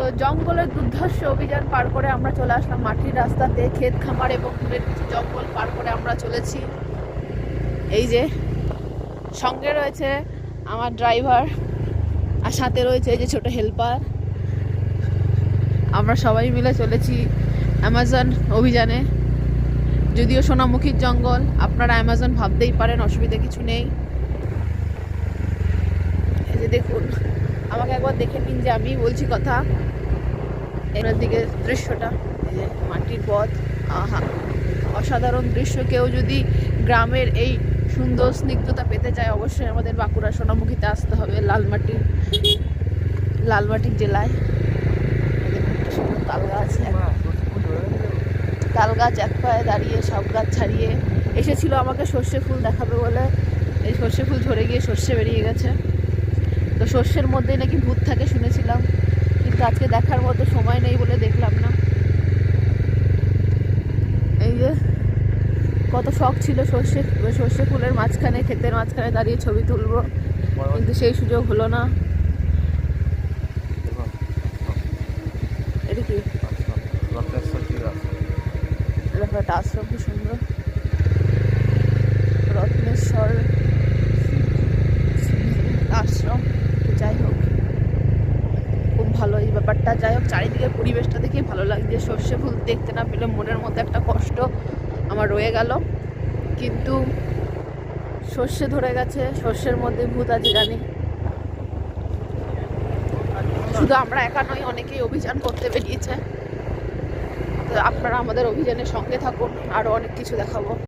তো জঙ্গলের দুর্ধর্ষ অভিযান পার করে আমরা চলে আসলাম মাটির রাস্তাতে, ক্ষেত খামার এবং দূরের কিছু জঙ্গল পার করে আমরা চলেছি। এই যে সঙ্গে রয়েছে আমার ড্রাইভার আর সাথে রয়েছে এই যে ছোট হেল্পার। আমরা সবাই মিলে চলেছি অ্যামাজন অভিযানে। যদিও সোনামুখীর জঙ্গল, আপনারা অ্যামাজন ভাবতেই পারেন, অসুবিধা কিছু নেই। এই যে দেখুন, আমাকে একবার দেখে নিন যে আমি বলছি কথা। এর দিকে দৃশ্যটা, এই যে মাটির পথ, আহা অসাধারণ দৃশ্য। কেউ যদি গ্রামের এই সুন্দর স্নিগ্ধতা পেতে চায় অবশ্যই আমাদের বাঁকুড়া সোনামুখীতে আসতে হবে, লালমাটির জেলায়। তাল গাছ, তাল গাছ এক পায়ে দাঁড়িয়ে, সব গাছ ছাড়িয়ে এসেছিল আমাকে সর্ষে ফুল দেখাবে বলে। এই সর্ষে ফুল ঝরে গিয়ে সর্ষে বেরিয়ে গেছে। তো সর্ষের মধ্যেই নাকি ভূত থাকে শুনেছিলাম, কিন্তু আজকে দেখার মতো সময় নেই বলে দেখলাম না। এই যে কত শখ ছিল সর্ষে ফুলের মাঝখানে, ক্ষেতের মাঝখানে দাঁড়িয়ে ছবি তুলবো, কিন্তু সেই সুযোগ হলো না। এটা কি একটা আশ্রম, কি সুন্দর, রত্নেশ্বর আশ্রম। যাই হোক, খুব ভালো এই ব্যাপারটা। যাই হোক, চারিদিকে পরিবেশটা দেখে ভালো লাগছে। সর্ষে ফুল দেখতে না পেলে মনের মধ্যে একটা কষ্ট আমার রয়ে গেল, কিন্তু সর্ষে ধরে গেছে, সর্ষের মধ্যে ভূত আছে জানি। শুধু আমরা একা নই, অনেকেই অভিযান করতে বেরিয়েছে। আপনারা আমাদের অভিযানের সঙ্গে থাকুন, আরও অনেক কিছু দেখাবো।